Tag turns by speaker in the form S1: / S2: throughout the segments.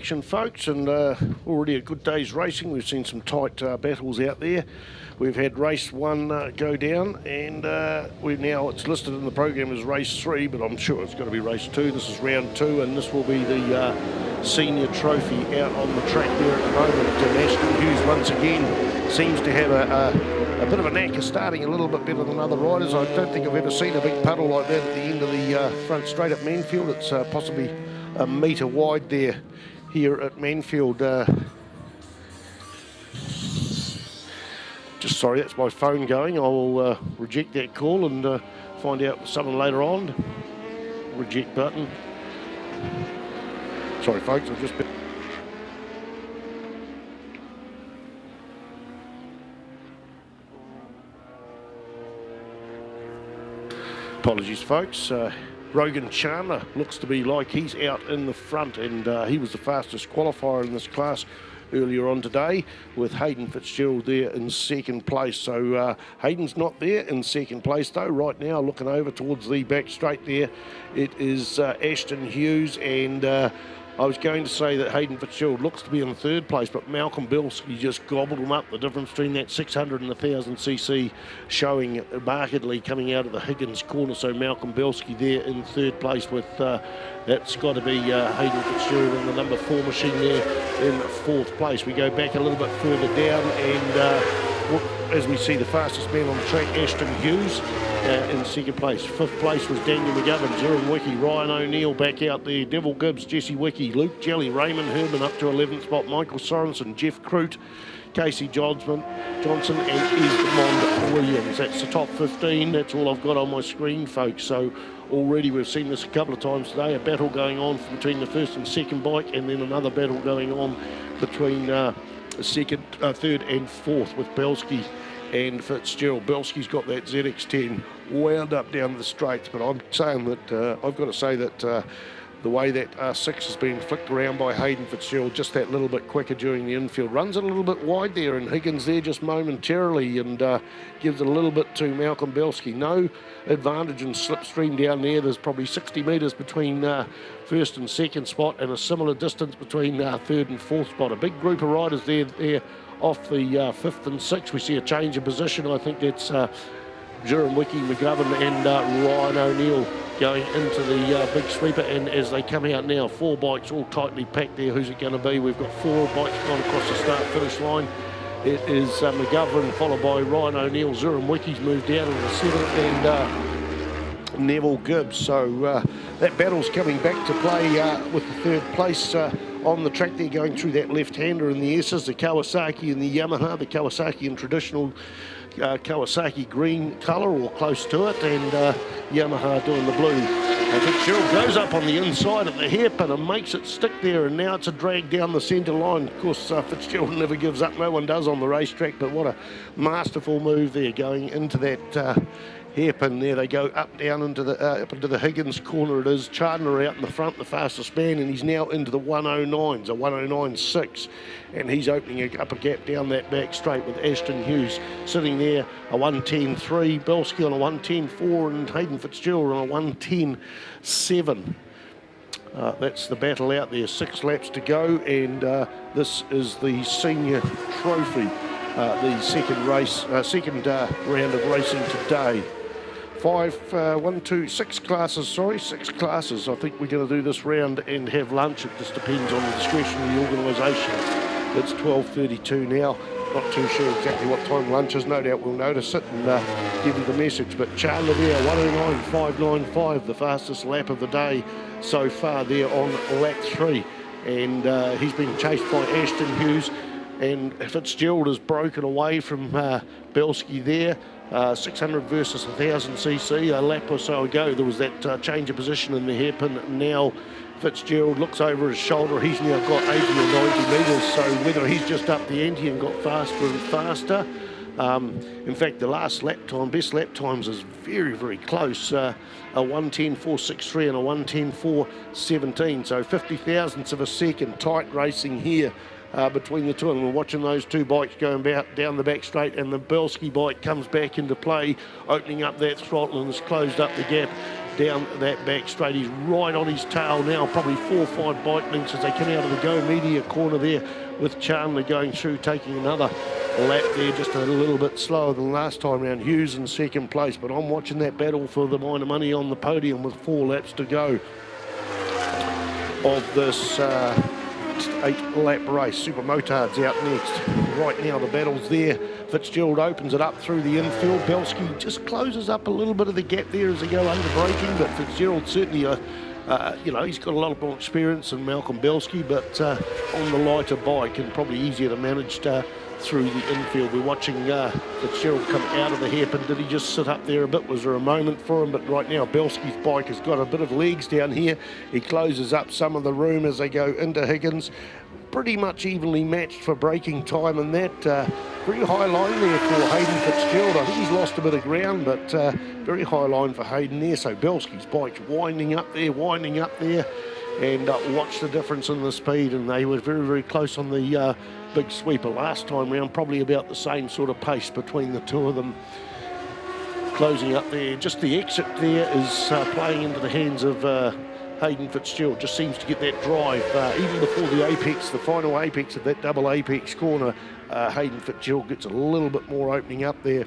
S1: action, folks, and already a good day's racing. We've seen some tight battles out there. We've had race 1 go down, and it's listed in the program as race 3, but I'm sure it's going to be race 2. This is round 2, and this will be the senior trophy out on the track there at the moment. Ashton Hughes once again seems to have a bit of a knack of starting a little bit better than other riders. I don't think I've ever seen a big puddle like that at the end of the front straight at Manfield. It's possibly a metre wide there here at Manfield. Just sorry, that's my phone going. I will reject that call and find out something later on. Reject button. Sorry, folks, I've just been... Apologies, folks. Rogan Chandler looks to be like he's out in the front, and he was the fastest qualifier in this class earlier on today, with Hayden Fitzgerald there in second place. So Hayden's not there in second place though. Right now, looking over towards the back straight there, it is Ashton Hughes, and I was going to say that Hayden Fitzgerald looks to be in third place, but Malcolm Bilski just gobbled him up. The difference between that 600 and the 1000cc showing markedly coming out of the Higgins corner. So Malcolm Bilski there in third place with, that's got to be Hayden Fitzgerald in the number 4 machine there in fourth place. We go back a little bit further down, and as we see the fastest man on the track, Ashton Hughes, in second place. Fifth place was Daniel McGovern, Zurun Wiki, Ryan O'Neill back out there, Devil Gibbs, Jesse Wiki, Luke Jelly, Raymond Herman up to 11th spot, Michael Sorensen, Jeff Crute, Casey Johnson and Esmond Williams. That's the top 15. That's all I've got on my screen, folks. So already we've seen this a couple of times today, a battle going on between the first and second bike, and then another battle going on between second, third and fourth with Belski and Fitzgerald. Belski's got that ZX10 wound up down the straights, but I'm saying that I've got to say that the way that R6 has been flicked around by Hayden Fitzgerald, just that little bit quicker during the infield, runs it a little bit wide there, and Higgins there just momentarily, and gives it a little bit to Malcolm Belski. No advantage in slipstream down there. There's probably 60 metres between first and second spot, and a similar distance between third and fourth spot. A big group of riders there off the fifth and sixth. We see a change of position. I think that's Zurun Wiki, McGovern and Ryan O'Neill going into the big sweeper, and as they come out now, 4 bikes all tightly packed there. Who's it going to be? We've got 4 bikes gone across the start-finish line. It is McGovern followed by Ryan O'Neill. Zurun Wiki's moved down into the 7th, and Neville Gibbs. So that battle's coming back to play with the third place on the track there, going through that left-hander in the S's, the Kawasaki and the Yamaha. The Kawasaki in traditional Kawasaki green colour or close to it, and Yamaha doing the blue. And Fitzgerald goes up on the inside of the hairpin and makes it stick there, and now it's a drag down the centre line. Of course, Fitzgerald never gives up. No one does on the racetrack, but what a masterful move there, going into that hairpin there. They go up down into the Higgins corner. It is Chandler out in the front, the fastest man, and he's now into the 109s, a 109.6, and he's opening up a gap down that back straight with Ashton Hughes sitting there, a 110.3, Belski on a 110.4, and Hayden Fitzgerald on a 110.7. That's the battle out there. 6 laps to go, and this is the senior trophy, the second round of racing today. 6 classes. I think we're going to do this round and have lunch. It just depends on the discretion of the organisation. It's 12:32 now. Not too sure exactly what time lunch is. No doubt we'll notice it and give you the message. But Chandler there, 109.595, the fastest lap of the day so far there on lap 3. And he's been chased by Ashton Hughes, and Fitzgerald has broken away from Belski there. 600 versus 1000cc. A lap or so ago there was that change of position in the hairpin. Now Fitzgerald looks over his shoulder. He's now got 80 or 90 metres, so whether he's just up the ante and got faster and faster. In fact, the last lap time, best lap times, is very, very close. A 110.463 and a 110.417, so 50 thousandths of a second. Tight racing here between the two of them. We're watching those 2 bikes going down the back straight, and the Belski bike comes back into play, opening up that throttle and has closed up the gap down that back straight. He's right on his tail now, probably 4 or 5 bike lengths as they come out of the go media corner there, with Chandler going through, taking another lap there, just a little bit slower than last time round. Hughes in second place, but I'm watching that battle for the minor money on the podium with 4 laps to go of this 8-lap race. Super Motard's out next. Right now the battle's there. Fitzgerald opens it up through the infield. Belsky just closes up a little bit of the gap there as they go under braking, but Fitzgerald certainly you know, he's got a lot more experience than Malcolm Belsky, but on the lighter bike and probably easier to manage through the infield. We're watching Fitzgerald come out of the hairpin. Did he just sit up there a bit? Was there a moment for him? But right now Belsky's bike has got a bit of legs down here. He closes up some of the room as they go into Higgins. Pretty much evenly matched for braking time, and that very high line there for Hayden Fitzgerald. I think he's lost a bit of ground, but very high line for Hayden there. So Belsky's bike's winding up there, and watch the difference in the speed, and they were very, very close on the big sweeper last time round, probably about the same sort of pace between the two of them. Closing up there, just the exit there is playing into the hands of Hayden Fitzgerald. Just seems to get that drive even before the apex, the final apex of that double apex corner. Hayden Fitzgerald gets a little bit more opening up there.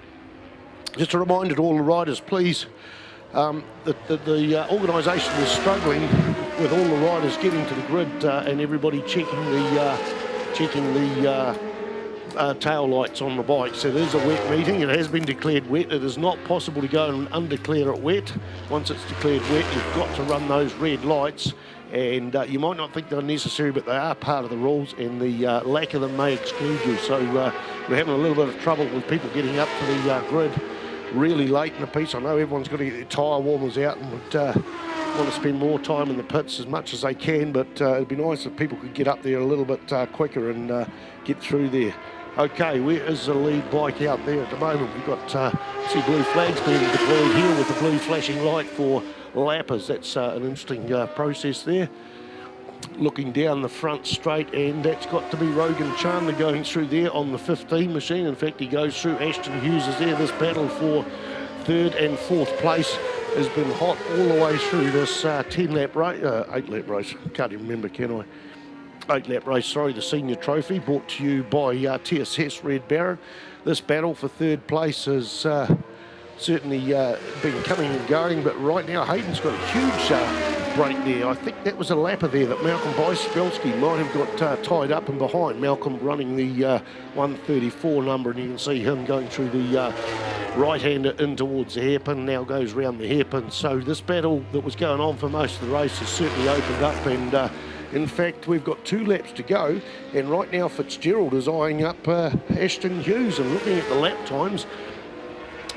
S1: Just a reminder to all the riders, please, that the organisation is struggling with all the riders getting to the grid and everybody checking the tail lights on the bike. So there's a wet meeting. It has been declared wet. It is not possible to go and undeclare it wet. Once it's declared wet, you've got to run those red lights, and you might not think they're necessary, but they are part of the rules, and the lack of them may exclude you. So we're having a little bit of trouble with people getting up to the grid really late in the piece. I know everyone's got to get their tyre warmers out and would want to spend more time in the pits as much as they can, but it'd be nice if people could get up there a little bit quicker and get through there. Okay, where is the lead bike out there at the moment? We've got see blue flags being deployed here with the blue flashing light for lappers. That's an interesting process there. Looking down the front straight, and that's got to be Rogan Chandler going through there on the 15 machine. In fact, he goes through. Ashton Hughes is there. This battle for 3rd and 4th place has been hot all the way through this 10-lap race, 8-lap race. Can't even remember, can I? 8-lap race, sorry, the senior trophy, brought to you by TSS Red Baron. This battle for 3rd place has certainly been coming and going, but right now Hayden's got a huge break there. I think that was a lapper there that Malcolm Belsky might have got tied up and behind. Malcolm running the 134 number, and you can see him going through the right-hander in towards the hairpin, now goes round the hairpin. So this battle that was going on for most of the race has certainly opened up, and in fact, we've got 2 laps to go, and right now Fitzgerald is eyeing up Ashton Hughes. And looking at the lap times,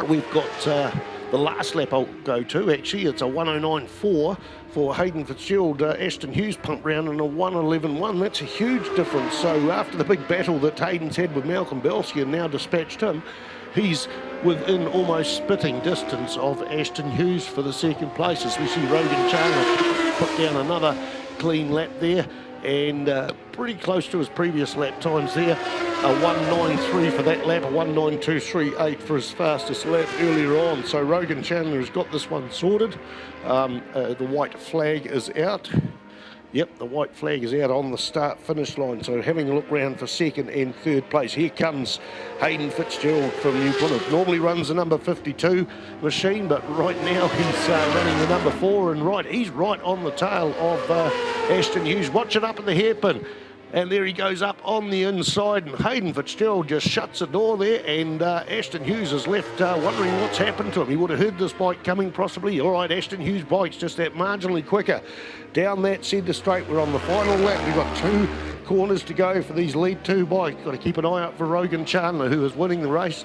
S1: we've got the last lap I'll go to, actually, it's a 109.4 for Hayden Fitzgerald. Ashton Hughes pumped round in a 111.1. That's a huge difference. So after the big battle that Hayden's had with Malcolm Belsky and now dispatched him, he's within almost spitting distance of Ashton Hughes for the 2nd place, as we see Rogan Chandler put down another clean lap there, and pretty close to his previous lap times there. A 1:09.3 for that lap, a 1:09.238 for his fastest lap earlier on. So Rogan Chandler has got this one sorted. The white flag is out. Yep, the white flag is out on the start-finish line. So having a look round for 2nd and 3rd place. Here comes Hayden Fitzgerald from New Plymouth. Normally runs the number 52 machine, but right now he's running the number 4, and he's right on the tail of Ashton Hughes. Watch it up at the hairpin. And there he goes up on the inside, and Hayden Fitzgerald just shuts the door there, and Ashton Hughes is left wondering what's happened to him. He would have heard this bike coming possibly. All right, Ashton Hughes' bike's just that marginally quicker. Down that centre straight, we're on the final lap. We've got 2 corners to go for these lead 2 bikes. Got to keep an eye out for Rogan Chandler, who is winning the race.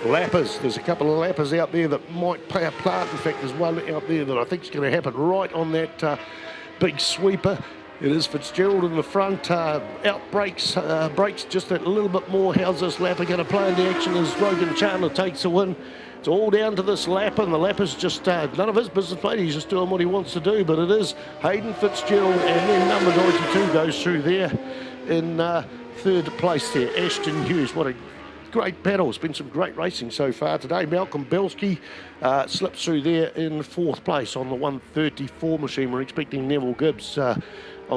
S1: Lappers, there's a couple of lappers out there that might play a part. In fact, there's one out there that I think is going to happen right on that big sweeper. It is Fitzgerald in the front, out brakes just that little bit more. How's this lapper going to play into action as Rogan Chandler takes the win? It's all down to this lapper, and the lapper's just none of his business, mate. He's just doing what he wants to do, but it is Hayden Fitzgerald, and then number 92 goes through there in 3rd place there. Ashton Hughes, what a great battles, been some great racing so far today. Malcolm Belsky slips through there in 4th place on the 134 machine. We're expecting Neville Gibbs